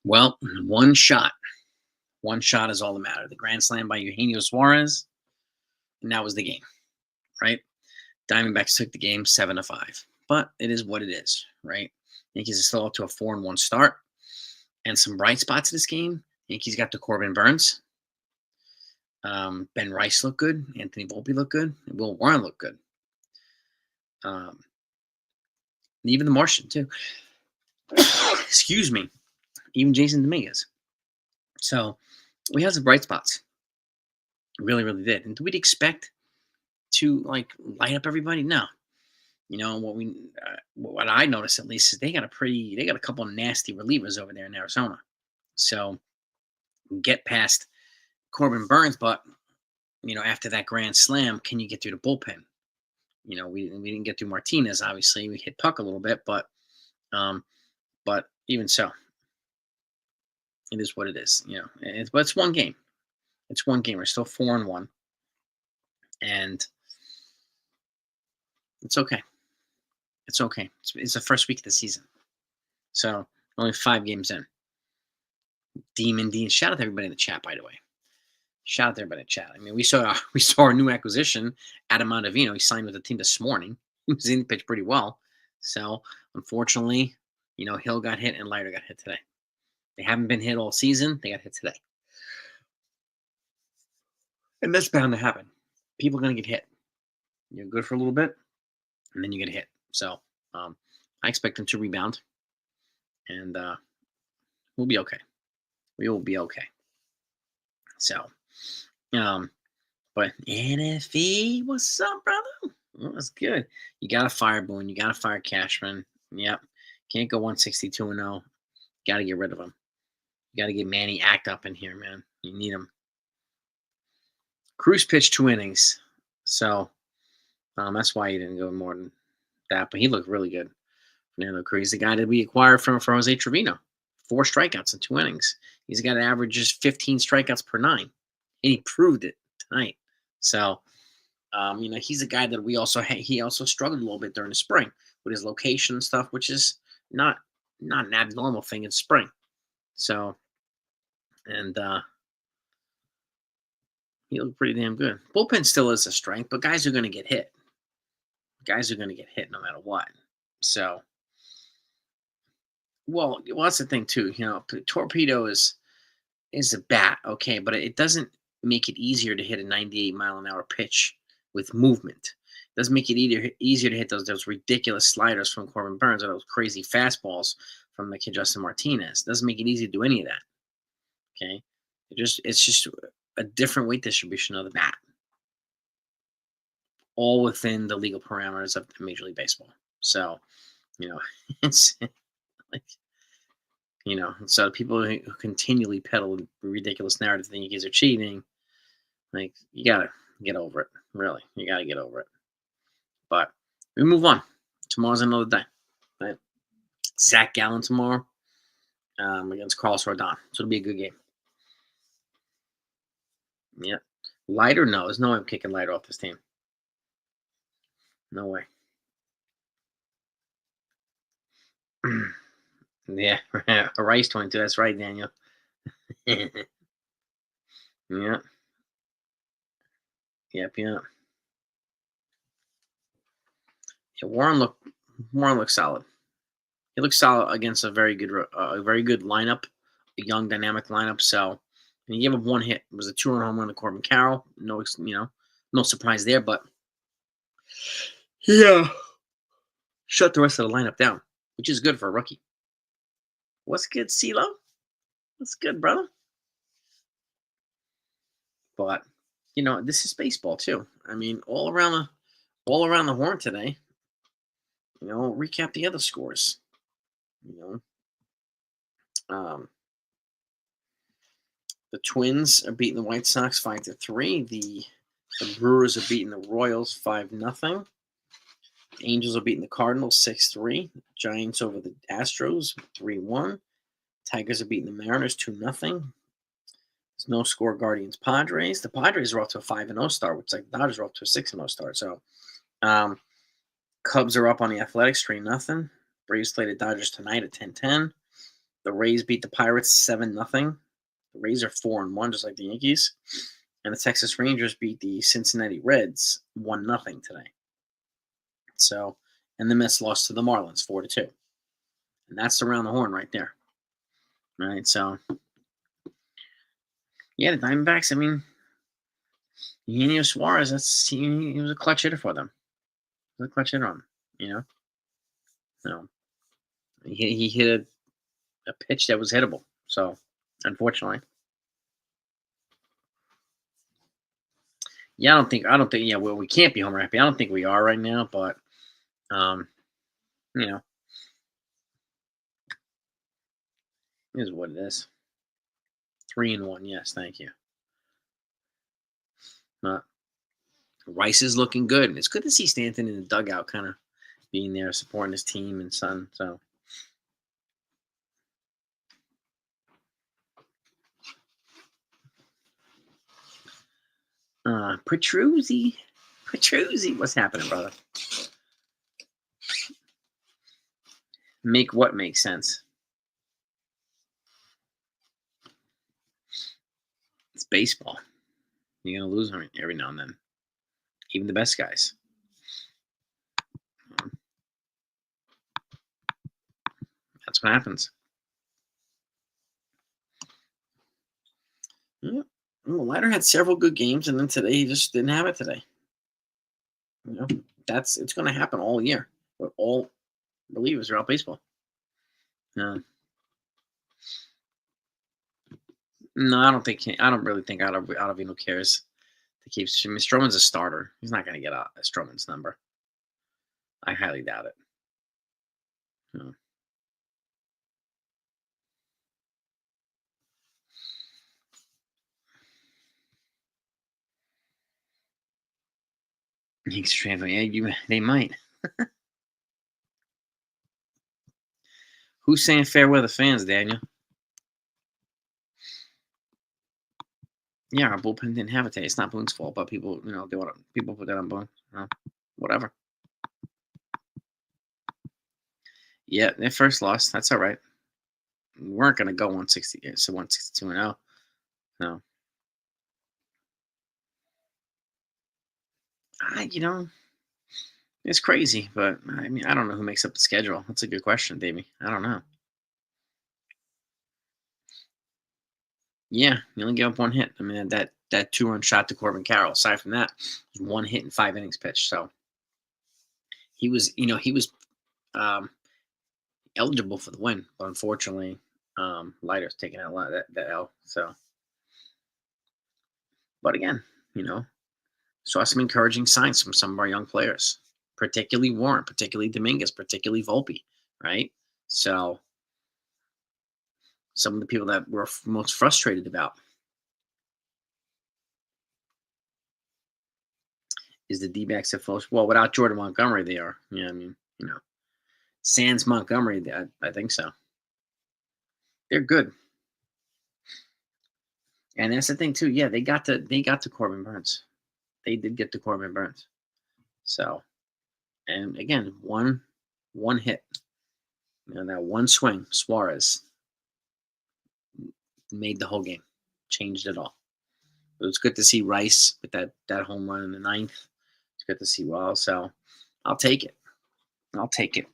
Well, one shot. One shot is all that mattered. The grand slam by Eugenio Suarez, and that was the game, right? Diamondbacks took the game 7-5. But it is what it is, right? Yankees are still up to a 4-1 start. And some bright spots in this game. Yankees got to Corbin Burns. Ben Rice looked good. Anthony Volpe looked good. And Will Warren looked good. Um, even the Martian, too. Excuse me. Even Jason Dominguez. So we had some bright spots. Really, really did. And do we expect to light up everybody? No. What I noticed at least is they got a couple of nasty relievers over there in Arizona. So get past Corbin Burns, but after that grand slam, can you get through the bullpen? We didn't get through Martinez. Obviously, we hit Puck a little bit, but even so, it is what it is. But it's one game. It's one game. We're still 4-1, and it's okay. It's okay. It's the first week of the season, so only 5 games in. Demon Dean, shout out to everybody in the chat, by the way. Shout out to everybody in the chat. I mean, we saw our new acquisition, Adam Ottavino. He signed with the team this morning. He was in, pitched pretty well. So unfortunately, Hill got hit and Leiter got hit today. They haven't been hit all season. They got hit today, and that's bound to happen. People are gonna get hit. You're good for a little bit, and then you get hit. So I expect them to rebound, and we'll be okay. We will be okay. So, but NFE, what's up, brother? Well, that's good. You got to fire Boone. You got to fire Cashman. Yep. Can't go 162-0. Got to get rid of him. You got to get Manny Act up in here, man. You need him. Cruz pitched 2 innings. So, that's why he didn't go more than that. But he looked really good. Fernando Cruz, the guy that we acquired from Jose Trevino. 4 strikeouts in 2 innings. He's got an average of 15 strikeouts per 9. And he proved it tonight. So, he's a guy that he also struggled a little bit during the spring with his location and stuff, which is not an abnormal thing in spring. So, and he looked pretty damn good. Bullpen still is a strength, but guys are going to get hit. Guys are going to get hit no matter what. So, well, that's the thing too. Torpedo is a bat, okay, but it doesn't make it easier to hit a 98-mile-an-hour pitch with movement. It doesn't make it easier to hit those ridiculous sliders from Corbin Burns or those crazy fastballs from the kid Justin Martinez. It doesn't make it easy to do any of that. Okay, it's just a different weight distribution of the bat, all within the legal parameters of Major League Baseball. So, it's so people who continually peddle ridiculous narrative that the Yankees are cheating, you gotta get over it. Really, you gotta get over it. But we move on. Tomorrow's another day. Right? Zach Gallen tomorrow against Carlos Rodon. So it'll be a good game. Yeah. Leiter? No, there's no way I'm kicking Leiter off this team. No way. Yeah, a Rice 22. That's right, Daniel. Yeah. Yep. Yeah, Warren looked solid. He looked solid against a very good lineup, a young dynamic lineup. So, and he gave up 1 hit. It was a 2-run home run to Corbin Carroll. No, no surprise there. But yeah, shut the rest of the lineup down, which is good for a rookie. What's good, CeeLo? What's good, brother? But this is baseball too. I mean, all around the horn today. Recap the other scores. The Twins are beating the White Sox 5-3. The Brewers are beating the Royals 5-0. Angels are beating the Cardinals 6-3. Giants over the Astros 3-1. Tigers are beating the Mariners 2-0. There's no score Guardians Padres. The Padres are off to a 5-0 start, which the Dodgers are off to a 6-0 start. So Cubs are up on the Athletics 3-0. Braves play the Dodgers tonight at 10:10. The Rays beat the Pirates 7-0. The Rays are 4-1, just like the Yankees. And the Texas Rangers beat the Cincinnati Reds 1-0 today. So, and the Mets lost to the Marlins 4-2. And that's around the horn right there. Right. So, yeah, the Diamondbacks, I mean, Eugenio Suarez, he was a clutch hitter for them. He was a clutch hitter on them, you know? So, he hit a pitch that was hittable. So, unfortunately. Yeah, I don't think, yeah, well, we can't be homer happy. I don't think we are right now, but, you know, it is what it is. 3-1, yes, thank you. Rice is looking good. It's good to see Stanton in the dugout, kind of being there, supporting his team and son. So, Petruzzi, what's happening, brother? Make what makes sense? It's baseball. You're gonna lose every now and then, even the best guys. That's what happens. Yeah. Well, Leiter had several good games, and then today he just didn't have it today. You know, it's going to happen all year with all relievers throughout baseball. No, I don't think. I don't really think Ottavino cares to keep. I mean, Stroman's a starter. He's not going to get a Stroman's number. I highly doubt it. No. Extremely. Yeah, they might. Who's saying fair weather fans, Daniel? Yeah, our bullpen didn't have it today. It's not Boone's fault, but people, they want people put that on Boone. Whatever. Yeah, their first loss. That's all right. We weren't going to go 160, so 162-0. No. It's crazy, but I mean, I don't know who makes up the schedule. That's a good question, Davey. I don't know. Yeah, you only gave up one hit. I mean, that 2-run shot to Corbin Carroll. Aside from that, it was one hit in 5 innings pitched. So he was, um, eligible for the win, but unfortunately, Leiter's taking that L. So, but again, saw some encouraging signs from some of our young players, particularly Warren, particularly Dominguez, particularly Volpe, right? So some of the people that we're most frustrated about is the D-backs at full. Well, without Jordan Montgomery, they are. Yeah, I mean, sans Montgomery, I think so. They're good, and that's the thing too. Yeah, they got to Corbin Burns. They did get to Corbin Burns. So, and again, one hit, that one swing, Suarez made the whole game, changed it all. It was good to see Rice with that home run in the 9th. It's good to see Wall. So I'll take it.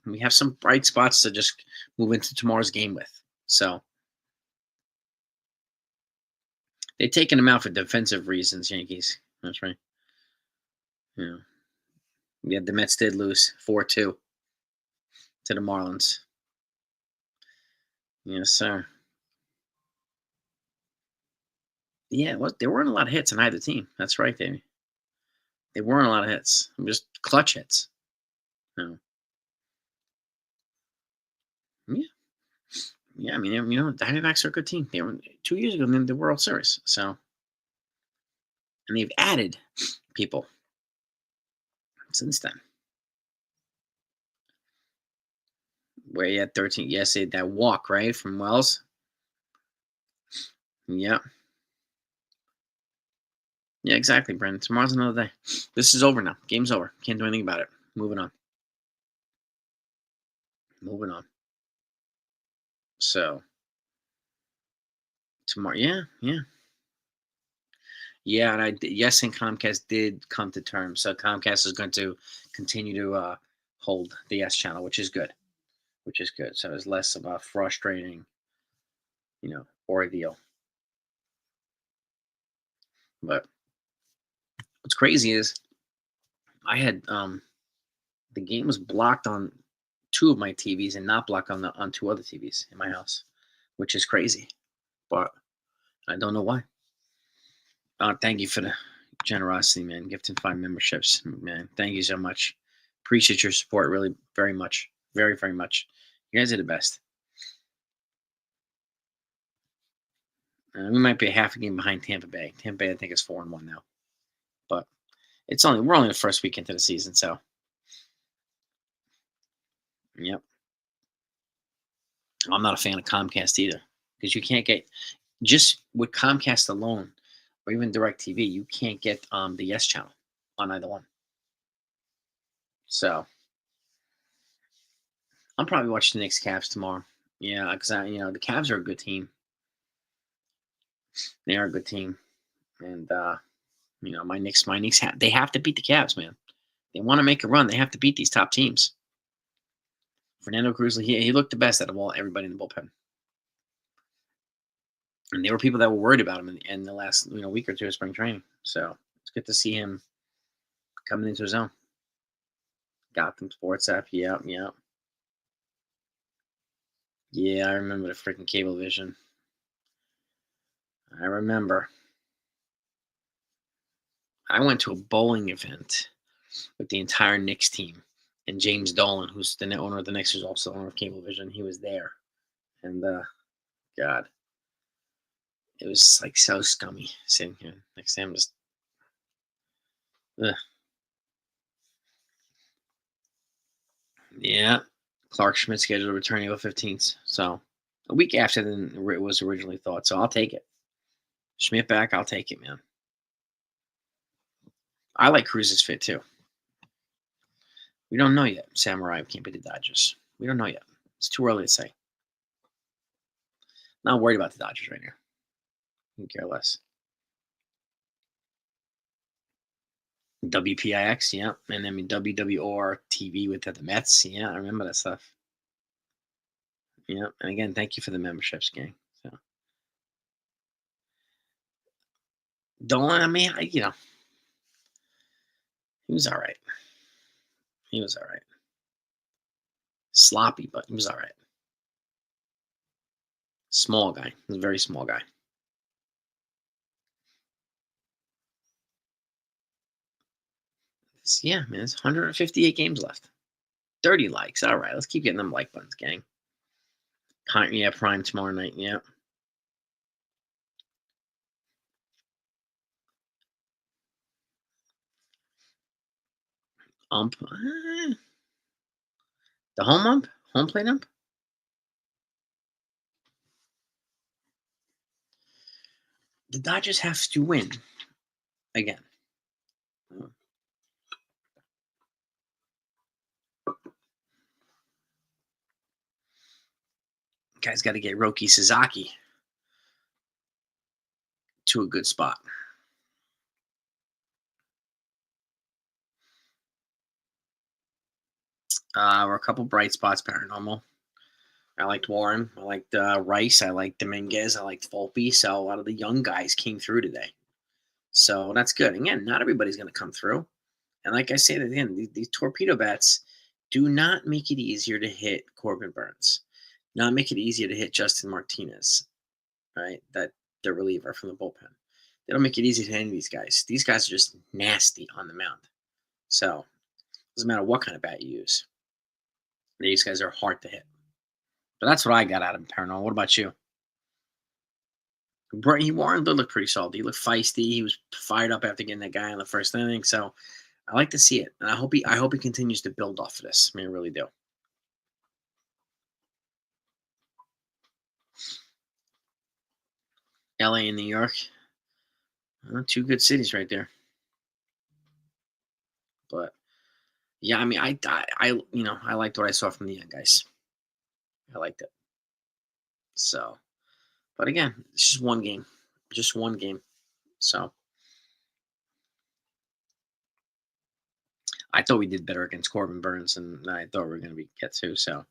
We have some bright spots to just move into tomorrow's game with. So they've taken him out for defensive reasons, Yankees. That's right. Yeah. The Mets did lose 4-2 to the Marlins. Yes, sir. Yeah, there weren't a lot of hits on either team. That's right, Davey. There weren't a lot of hits. Just clutch hits. Yeah. Yeah, I mean, the Diamondbacks are a good team. They were 2 years ago in the World Series. So, and they've added people since then. Where you had 13, yes, that walk, right, from Wells. Yeah. Yeah, exactly, Brendan. Tomorrow's another day. This is over now. Game's over. Can't do anything about it. Moving on. So tomorrow. Yeah, yeah, yeah. And yes, and Comcast did come to terms. So Comcast is going to continue to hold the S channel, which is good. Which is good. So it's less of a frustrating, ordeal. But what's crazy is I had the game was blocked on two of my TVs and not blocked on two other TVs in my house, which is crazy. But I don't know why. Thank you for the generosity, man. Gifting 5 memberships, man. Thank you so much. Appreciate your support, really, very much, very, very much. You guys are the best. We might be a half a game behind Tampa Bay. Tampa Bay, I think, is 4-1 now, but we're only the first week into the season, so yep. I'm not a fan of Comcast either because you can't get just with Comcast alone, or even DirecTV, you can't get the Yes channel on either one. So I'm probably watching the Knicks Cavs tomorrow. Yeah, because the Cavs are a good team. They are a good team, and my Knicks, they have to beat the Cavs, man. They want to make a run. They have to beat these top teams. Fernando Cruz, he looked the best out of everybody in the bullpen, and there were people that were worried about him in the last week or two of spring training. So it's good to see him coming into his own. Gotham Sports app, yeah, yeah, yeah. I remember the freaking Cablevision. I remember. I went to a bowling event with the entire Knicks team, and James Dolan, who's the owner of the Knicks, who's also the owner of Cablevision, he was there, and God, it was like so scummy sitting here next to him. Just, ugh. Yeah. Clark Schmidt scheduled to return April 15th, so a week after than it was originally thought. So I'll take it. Schmidt back, I'll take it, man. I like Cruz's fit too. We don't know yet. Samurai can't be the Dodgers. We don't know yet. It's too early to say. Not worried about the Dodgers right now. Can care less. WPIX, yeah, and then WWOR TV with the Mets, yeah, I remember that stuff. Yeah, and again, thank you for the memberships, gang. So Dolan, I mean, he was all right. He was all right. Sloppy, but he was all right. Small guy. He was a very small guy. Yeah, man, there's 158 games left. 30 likes. All right, let's keep getting them like buttons, gang. Yeah, Prime tomorrow night. Yeah. Ump. The home ump? Home plate ump? The Dodgers have to win again. Guys got to get Roki Sasaki to a good spot. Were a couple bright spots, paranormal. I liked Warren. I liked Rice. I liked Dominguez. I liked Volpe. So a lot of the young guys came through today. So that's good. Again, not everybody's going to come through. And like I said at the end, these torpedo bats do not make it easier to hit Corbin Burns. Not make it easier to hit Justin Martinez, right? That the reliever from the bullpen. They don't make it easy to hit any of these guys. These guys are just nasty on the mound. So it doesn't matter what kind of bat you use. These guys are hard to hit. But that's what I got out of him, Paranormal. What about you? Warren did look pretty solid. He looked feisty. He was fired up after getting that guy in the first inning. So I like to see it, and I hope he continues to build off of this. I mean, I really do. LA and New York, two good cities right there. But yeah, I mean, I liked what I saw from the young guys. I liked it. So But again, it's just one game, just one game. So I thought we did better against Corbin Burns, and I thought we were going to be get to. So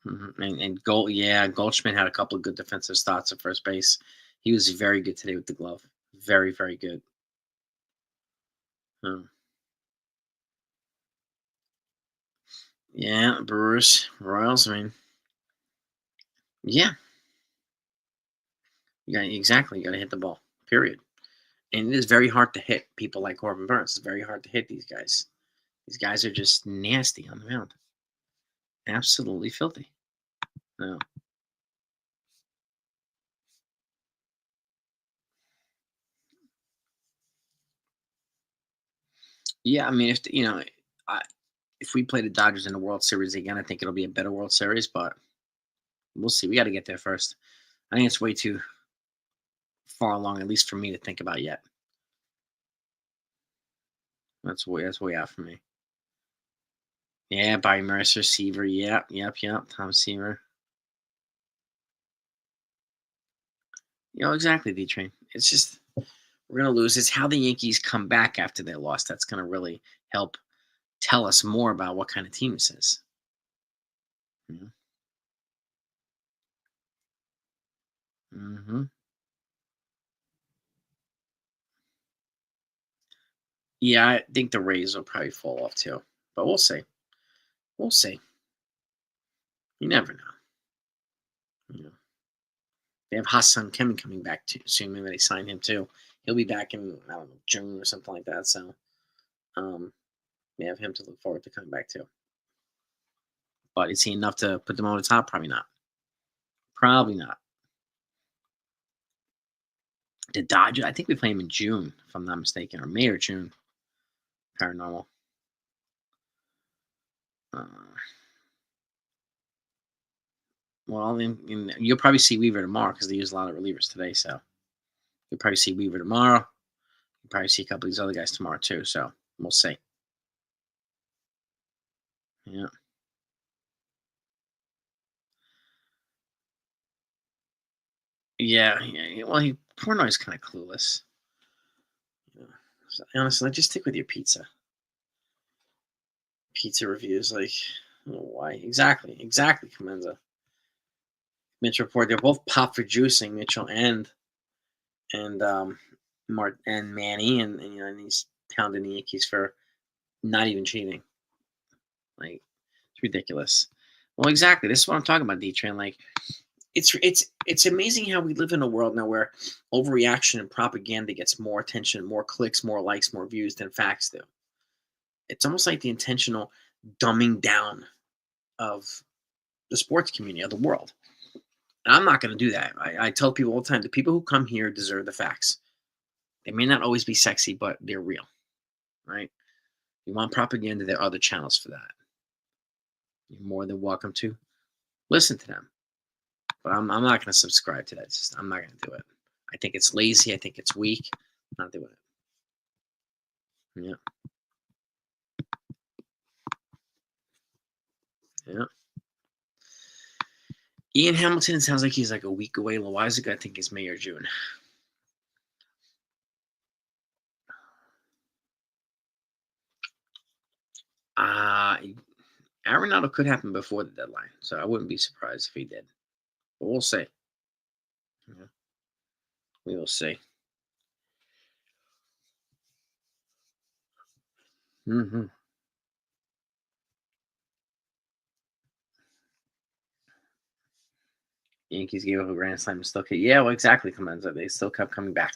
and Goldschmidt had a couple of good defensive starts at first base. He was very good today with the glove. Very, very good. Um, yeah, Brewers, Royals. I mean, yeah, you got to hit the ball. Period. And it is very hard to hit people like Corbin Burns. It's very hard to hit these guys. These guys are just nasty on the mound. Absolutely filthy. No. Yeah, I mean, I, if we play the Dodgers in the World Series again, I think it'll be a better World Series. But we'll see. We got to get there first. I think it's way too far along, at least for me to think about yet. That's way out for me. Yeah, Barry Mercer, Seaver. Yep. Tom Seaver. Exactly, D Train. It's just we're gonna lose. It's how the Yankees come back after they lost. That's gonna really help tell us more about what kind of team this is. Mm-hmm. Yeah, I think the Rays will probably fall off too, but we'll see. We'll see. You never know. You know, they have Hassan Kim coming back too soon. Maybe they sign him too. He'll be back in I don't know June or something like that. So um, we have him to look forward to coming back too. But is he enough to put them over the top? Probably not. Probably not. The Dodgers. I think we play him in June, if I'm not mistaken, or May or June. Paranormal. Uh, well, you'll probably see Weaver tomorrow because they use a lot of relievers today. So you'll probably see Weaver tomorrow. You'll probably see a couple of these other guys tomorrow too. So we'll see. Yeah. Yeah. Well, Portnoy's kind of clueless. Yeah. So, honestly, just stick with your pizza. Pizza reviews, like, I don't know why. Exactly, Comenza. Mitchell Port, they're both pop for juicing, Mitchell and Mart and Manny, and he's pounding the Yankees for not even cheating. Like, it's ridiculous. Well, exactly. This is what I'm talking about, D Train. Like, it's amazing how we live in a world now where overreaction and propaganda gets more attention, more clicks, more likes, more views than facts do. It's almost like the intentional dumbing down of the sports community of the world. And I'm not going to do that. I tell people all the time: the people who come here deserve the facts. They may not always be sexy, but they're real, right? You want propaganda? There are other channels for that. You're more than welcome to listen to them. But I'm not going to subscribe to that. I'm not going to do it. I think it's lazy. I think it's weak. I'm not doing it. Yeah. Yeah. Ian Hamilton sounds like he's like a week away. Loizaga, I think, is May or June. Uh, Arenado could happen before the deadline, so I wouldn't be surprised if he did. But we'll see. Yeah, we will see. Mm-hmm. Yankees gave up a grand slam and still kept. Yeah, well, exactly, Clemenza. They still kept coming back.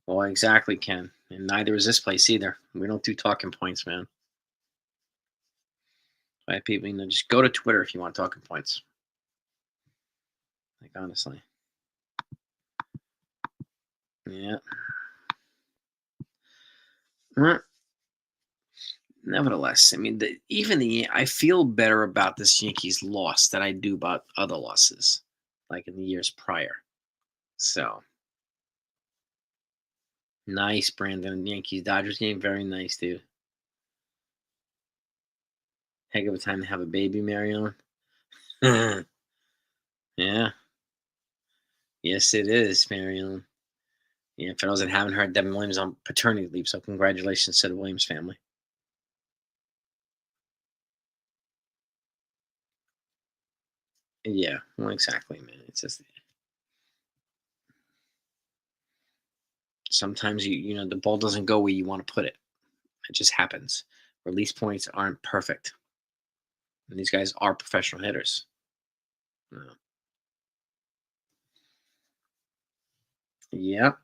Well, exactly, Ken. And neither is this place either. We don't do talking points, man. Right, people, just go to Twitter if you want talking points. Like, honestly. Yeah. Well, nevertheless, I mean, I feel better about this Yankees loss than I do about other losses, like in the years prior. So nice, Brandon. Yankees Dodgers game, very nice, dude. Heck of a time to have a baby, Marion. Yeah. Yes, it is, Marion. Yeah, for those that haven't heard, Devin Williams on paternity leave, so congratulations to the Williams family. Yeah, well, exactly, man. It's just sometimes the ball doesn't go where you want to put it. It just happens. Release points aren't perfect, and these guys are professional hitters. Uh, Yep.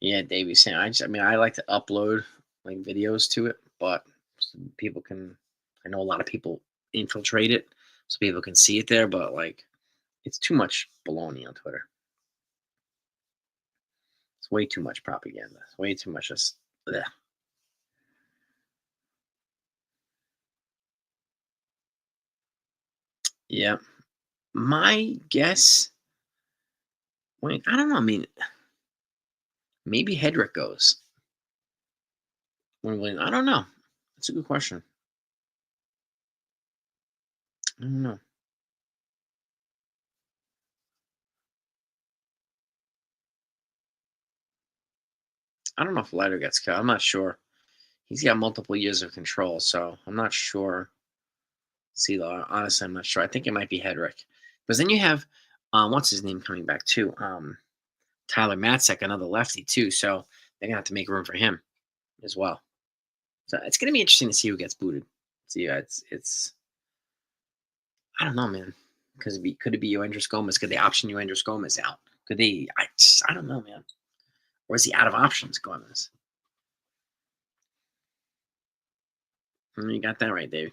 Yeah, Davey Sam. I mean, I like to upload like videos to it, but people can. I know a lot of people infiltrate it, so people can see it there. But like, it's too much baloney on Twitter. It's way too much propaganda. It's way too much just. Bleh. Yeah, my guess. Wait, I don't know. I mean, maybe Hedrick goes. I don't know. That's a good question. I don't know. I don't know if Leiter gets cut. I'm not sure. He's got multiple years of control, so I'm not sure. CeeLo, honestly, I'm not sure. I think it might be Hedrick. Because then you have, what's his name coming back too? Tyler Matzek, another lefty too. So they're gonna have to make room for him as well. So it's gonna be interesting to see who gets booted. So yeah, it's I don't know, man. Because could it be Yoendris Gomez? Could they option Yoendris Gomez out? Could they? I don't know, man. Or is he out of options, Gomez? You got that right, Dave.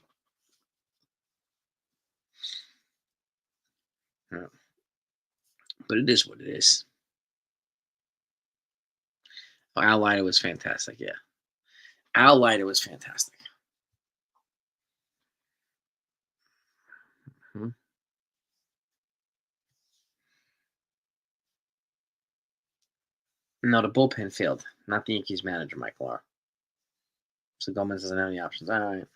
Yeah. But it is what it is. Oh, Al Leiter was fantastic. Yeah, Al Leiter was fantastic. Hmm. No, the bullpen failed. Not the Yankees manager, Michael R. So Gomez doesn't have any options. All right.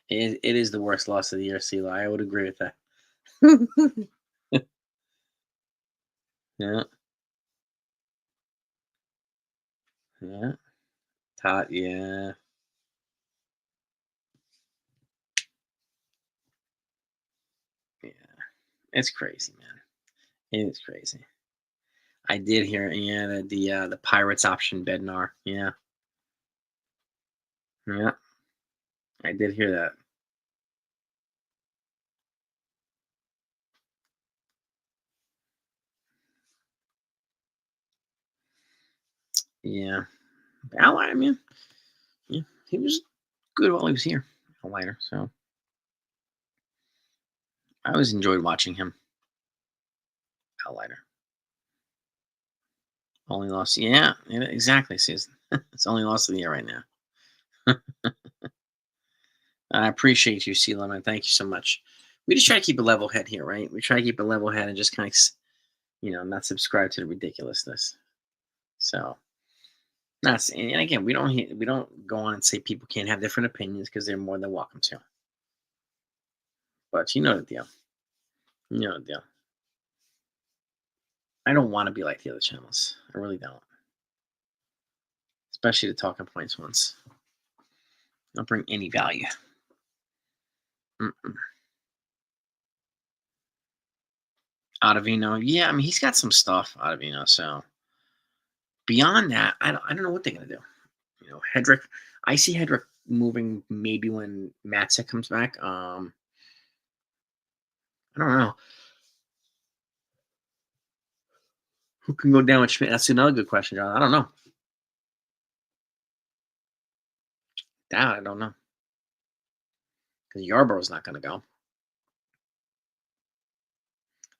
It is the worst loss of the year, CeeLo. I would agree with that. Yeah, yeah. Todd, yeah, yeah. It's crazy, man. It is crazy. I did hear, yeah, the Pirates option Bednar. Yeah, yeah. I did hear that. Yeah. Al Leiter, man. Yeah, he was good while he was here. Al Leiter. So I always enjoyed watching him. Al Leiter. Only lost. Yeah, exactly. Season. It's only lost of the year right now. I appreciate you, Sea Lemon. Thank you so much. We just try to keep a level head here, right? We try to keep a level head and just kind of, not subscribe to the ridiculousness. So that's and again, we don't go on and say people can't have different opinions because they're more than welcome to. But you know the deal. You know the deal. I don't want to be like the other channels. I really don't. Especially the talking points ones. Don't bring any value. Mm-mm. Ottavino, yeah, I mean he's got some stuff, Ottavino. So beyond that, I don't know what they're gonna do. Hedrick. I see Hedrick moving maybe when Matzik comes back. I don't know who can go down with Schmidt. That's another good question, John. I don't know. That I don't know because Yarborough's not going to go.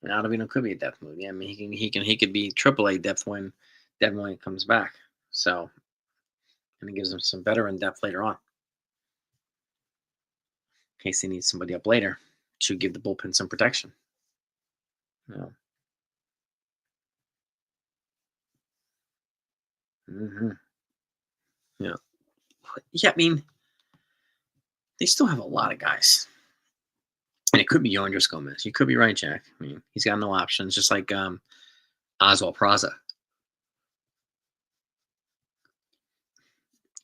And Ottavino could be a depth move. Yeah, I mean he could be AAA depth when Devin Williams comes back. So and it gives him some veteran depth later on in case they need somebody up later to give the bullpen some protection. You know. Hmm. Yeah. Yeah. I mean, they still have a lot of guys. And it could be Yoendris Gomez. You could be right, Jack. I mean, he's got no options, just like Oswald Praza.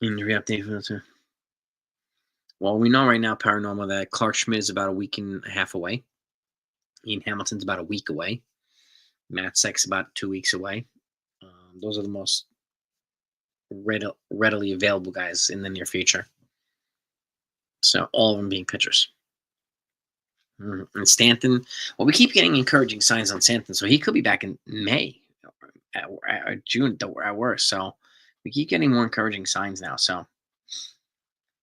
Injury update for that too. Well, we know right now, paranormal, that Clark Schmidt is about a week and a half away. Ian Hamilton's about a week away. Matt Seck's about 2 weeks away. Those are the most readily available guys in the near future. So all of them being pitchers. And Stanton, well, we keep getting encouraging signs on Stanton, so he could be back in May, at June at worst. So we keep getting more encouraging signs now. So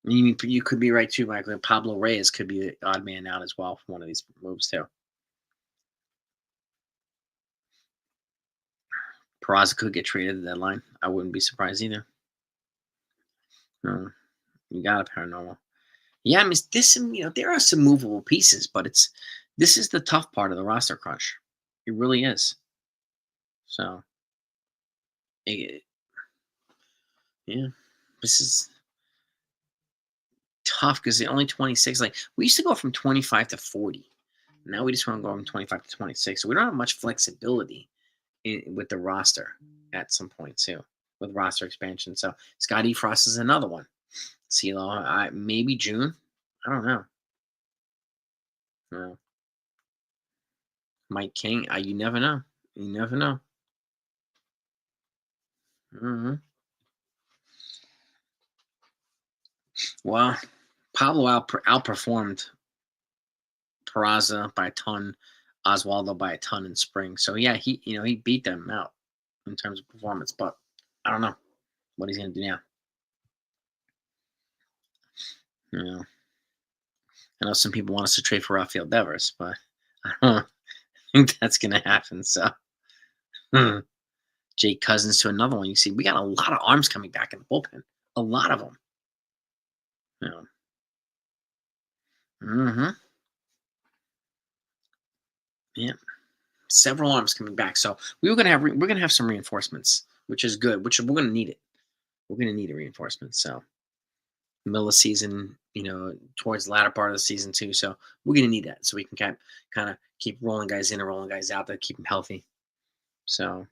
you could be right too, Michael. Pablo Reyes could be the odd man out as well from one of these moves too. Peraza could get traded at the deadline. I wouldn't be surprised either. You got a paranormal. Yeah, I mean, there are some movable pieces, but this is the tough part of the roster crunch. It really is. So, it, yeah, this is tough because they're only 26. Like, we used to go from 25 to 40. Now we just want to go from 25 to 26. So we don't have much flexibility with the roster at some point too, with roster expansion. So Scotty Frost is another one. CeeLo, maybe June. I don't know. Mike King, you never know. You never know. Hmm. Well, Pablo outperformed Peraza by a ton, Oswaldo by a ton in spring. So yeah, he beat them out in terms of performance. But I don't know what he's gonna do now. You know, I know some people want us to trade for Rafael Devers, but I don't think that's gonna happen. So Jake Cousins to another one. You see, we got a lot of arms coming back in the bullpen. A lot of them. You know. Hmm. Yeah. Several arms coming back. So we're gonna have some reinforcements, which is good. Which we're gonna need it. We're gonna need a reinforcement. So middle of the season, towards the latter part of the season too. So we're gonna need that so we can kind of keep rolling guys in and rolling guys out to keep them healthy. So,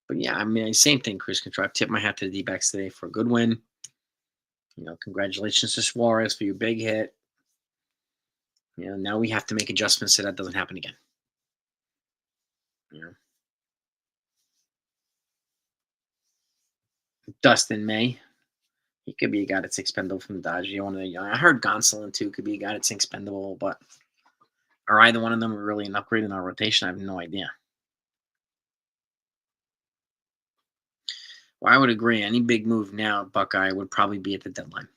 but yeah, I mean, same thing. Chris Control. I've tipped my hat to the D-backs today for a good win. Congratulations to Suarez for your big hit. Now we have to make adjustments so that doesn't happen again. Dustin May. He could be a guy that's expendable from the Dodgers. One of the young. I heard Gonsolin too could be a guy that's expendable, but are either one of them really an upgrade in our rotation? I have no idea. Well, I would agree. Any big move now, Buckeye, would probably be at the deadline.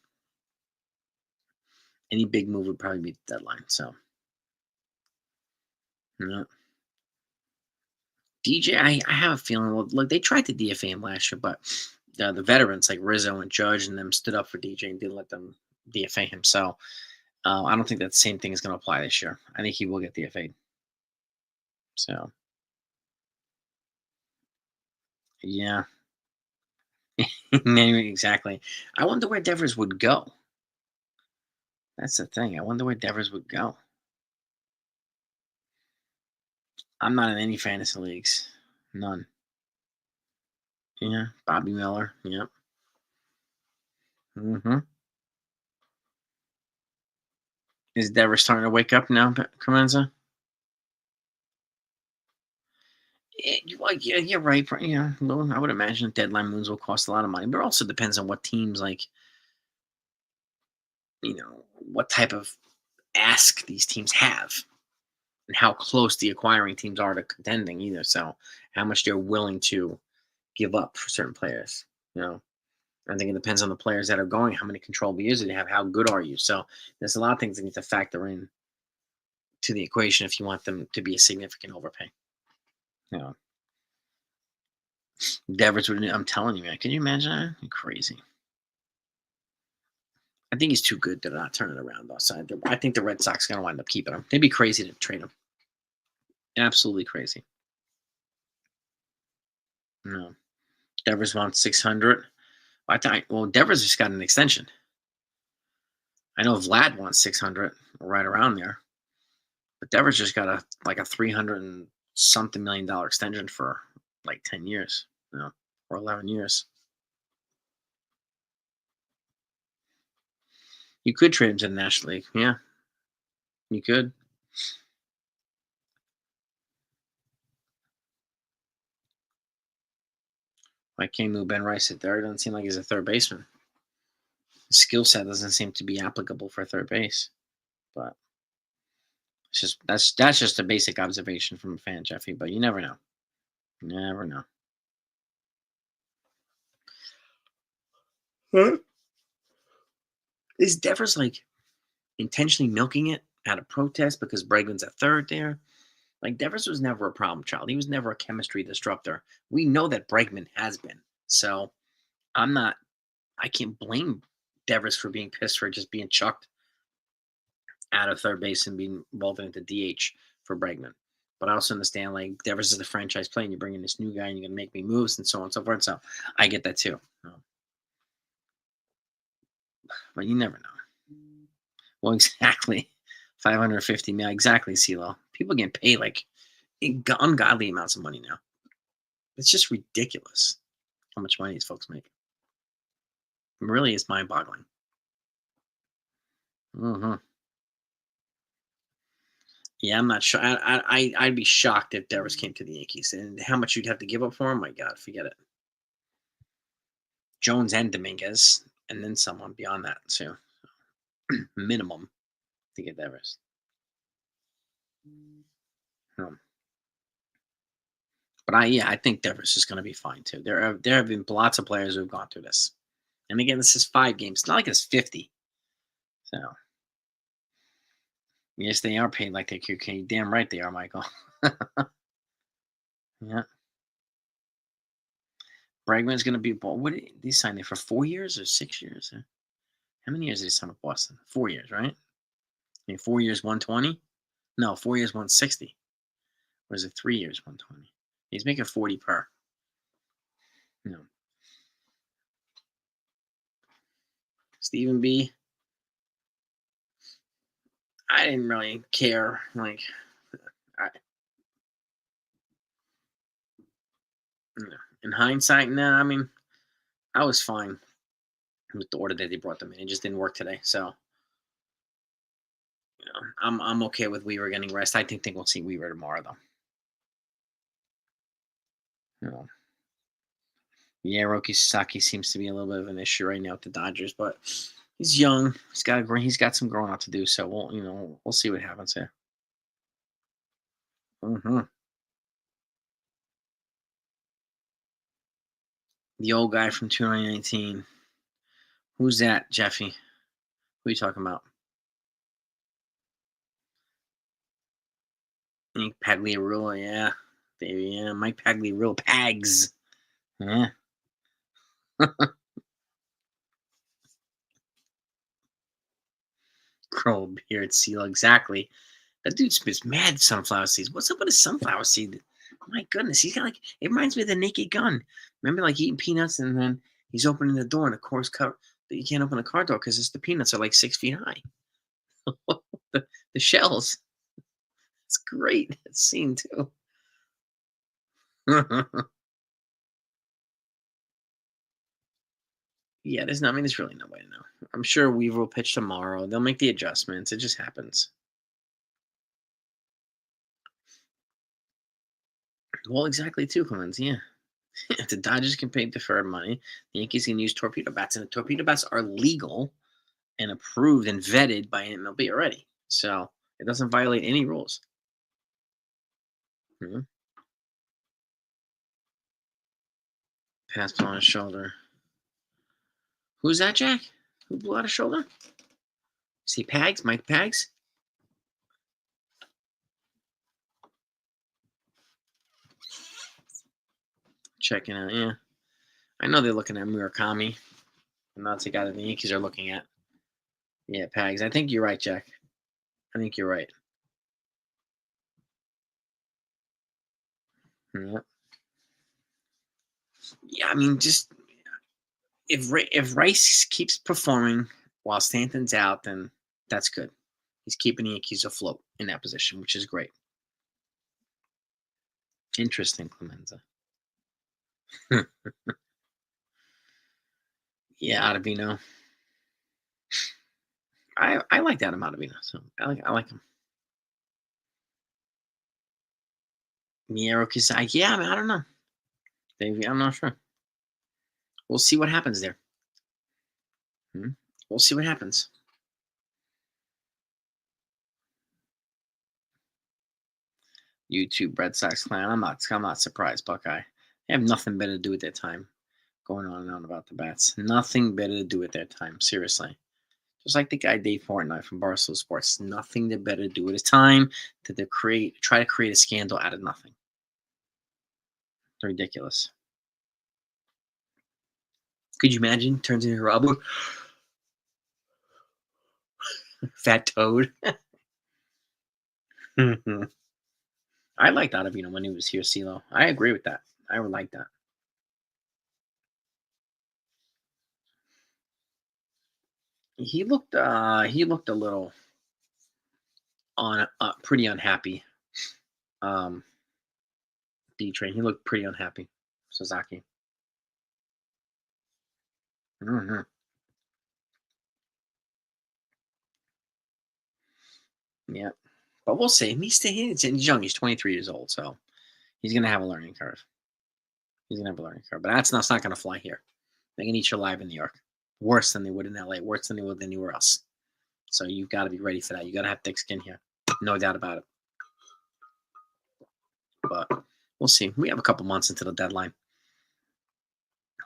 Any big move would probably be at the deadline. So, yeah. DJ, I have a feeling. Well, look, they tried to DFA him last year, but the veterans like Rizzo and Judge and them stood up for DJ and didn't let them DFA him. So, I don't think that same thing is going to apply this year. I think he will get DFA'd. So, yeah. Maybe exactly. I wonder where Devers would go. That's the thing. I wonder where Devers would go. I'm not in any fantasy leagues. None. Yeah. Bobby Miller. Yep. Mm-hmm. Is Devers starting to wake up now, Cremenza? Well, yeah, you're right. Yeah, well, I would imagine deadline moves will cost a lot of money, but it also depends on what teams what type of ask these teams have and how close the acquiring teams are to contending either. So how much they're willing to give up for certain players. I think it depends on the players that are going, how many controllable years do they have, how good are you. So there's a lot of things that need to factor in to the equation if you want them to be a significant overpay. You know, Devers would. I'm telling you, man. Can you imagine that? Crazy. I think he's too good to not turn it around, though. So I think the Red Sox are going to wind up keeping him. They'd be crazy to trade him. Absolutely crazy. No. Devers wants 600. I thought, well, Devers just got an extension. I know Vlad wants 600, right around there. But Devers just got a 300 and something $1 million extension for like 10 years, or 11 years. You could trade him to the National League. Yeah, you could. Why can't move Ben Rice at third? Doesn't seem like he's a third baseman. His skill set doesn't seem to be applicable for third base. But it's just that's just a basic observation from a fan, Jeffy. But you never know. You never know. Huh? Is Devers like intentionally milking it out of protest because Bregman's at third there? Like Devers was never a problem child. He was never a chemistry disruptor. We know that Bregman has been. So I'm not. I can't blame Devers for being pissed for just being chucked out of third base and being involved into DH for Bregman. But I also understand like Devers is the franchise player, and you bring in this new guy, and you're gonna make me moves and so on and so forth. So I get that too. But you never know. Well, exactly. 550 million. Exactly, CeeLo. People get paid like ungodly amounts of money now. It's just ridiculous how much money these folks make. It really is mind-boggling. Mm-hmm. Yeah, I'm not sure. I'd be shocked if Devers came to the Yankees, and how much you'd have to give up for him. My God, forget it. Jones and Dominguez, and then someone beyond that too, minimum to get Devers. But I think Devers is going to be fine too. There have been lots of players who've gone through this, and again, this is 5 games. It's not like it's 50. So yes, they are paid like they're QK. Damn right they are, Michael. Yeah, Bregman's going to be. What did they sign there for 4 years or 6 years? How many years did he sign with Boston? 4 years, right? I mean, 4 years, 120. No, 4 years, 160. Or is it 3 years, 120? He's making 40 per. No, Stephen B. I didn't really care. Like, I, in hindsight, nah. I mean, I was fine with the order that they brought them in. It just didn't work today. So, I'm okay with Weaver getting rest. I think we'll see Weaver tomorrow, though. You know, yeah, Roki Sasaki seems to be a little bit of an issue right now with the Dodgers, but he's young. He's got some growing up to do. So we'll see what happens here. Mm-hmm. The old guy from 2019. Who's that, Jeffy? Who are you talking about? Mike Pagliarulo, yeah. Baby, yeah. Mike Pagliarulo. Pags. Yeah. Crow beard seal, exactly. That dude spits mad sunflower seeds. What's up with his sunflower seed? My goodness, he's got like it reminds me of the Naked Gun. Remember, like eating peanuts and then he's opening the door and the core's cover that you can't open the car door because the peanuts are like 6 feet high. the shells. It's great. That scene too. Yeah, there's not. I mean, there's really no way to know. I'm sure Weaver will pitch tomorrow. They'll make the adjustments. It just happens. Well, exactly, too, Clemens. Yeah. If the Dodgers can pay deferred money, the Yankees can use torpedo bats, and the torpedo bats are legal and approved and vetted by MLB already. So it doesn't violate any rules. Mhm. Pass on his shoulder. Who's that, Jack? Who blew out his shoulder? See Pags? Mike Pags? Checking out, yeah. I know they're looking at Murakami. And that's the guy that the Yankees are looking at. Yeah, Pags. I think you're right, Jack. I think you're right. Yeah. Yeah, I mean, just if Rice keeps performing while Stanton's out, then that's good. He's keeping the Yankees afloat in that position, which is great. Interesting, Clemenza. Yeah, Ottavino. I like Adam Ottavino, so I like him. Miero Kisai. Yeah, I mean, I don't know. Maybe I'm not sure. We'll see what happens there. Hmm? We'll see what happens. YouTube Red Sox clan. I'm not surprised, Buckeye. They have nothing better to do with their time. Going on and on about the bats. Nothing better to do with their time. Seriously. Just like the guy Dave Portnoy from Barstool Sports. Nothing to better do with his time to try to create a scandal out of nothing. It's ridiculous. Could you imagine? Turns into Robo Fat Toad. I liked Ottavino when he was here, CeeLo. I agree with that. I would like that. He looked a little on pretty unhappy. Um, D Train. He looked pretty unhappy. Sasaki. Hmm. Yeah, but we'll see. He's young. He's 23 years old, so he's gonna have a learning curve. He's gonna have a learning curve, but that's not gonna fly here. They can eat you alive in New York, worse than they would in LA, worse than they would anywhere else. So you've got to be ready for that. You got to have thick skin here, no doubt about it. But we'll see. We have a couple months into the deadline,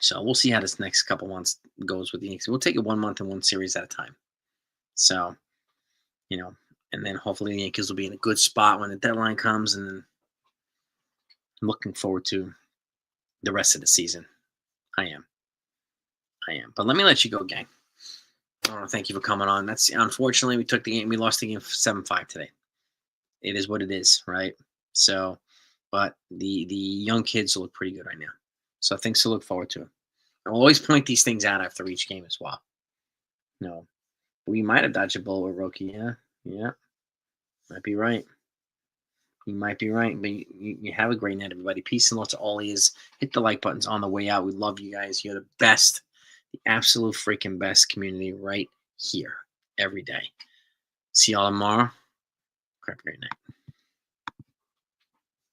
so we'll see how this next couple months goes with the Yankees. We'll take it 1 month and one series at a time. So you know, and then hopefully the Yankees will be in a good spot when the deadline comes, and then I'm looking forward to the rest of the season. I am. I am. But let me let you go, gang. I want to thank you for coming on. That's unfortunately we took the game. We lost the game 7-5 today. It is what it is, right? So, but the young kids look pretty good right now. So things to look forward to. I'll always point these things out after each game as well. No, we might have dodged a bullet with Roki. Yeah, yeah, might be right. You might be right, but you have a great night, everybody. Peace and love to all ears. Hit the like buttons on the way out. We love you guys. You're the best, the absolute freaking best community right here every day. See y'all tomorrow. Have a great night.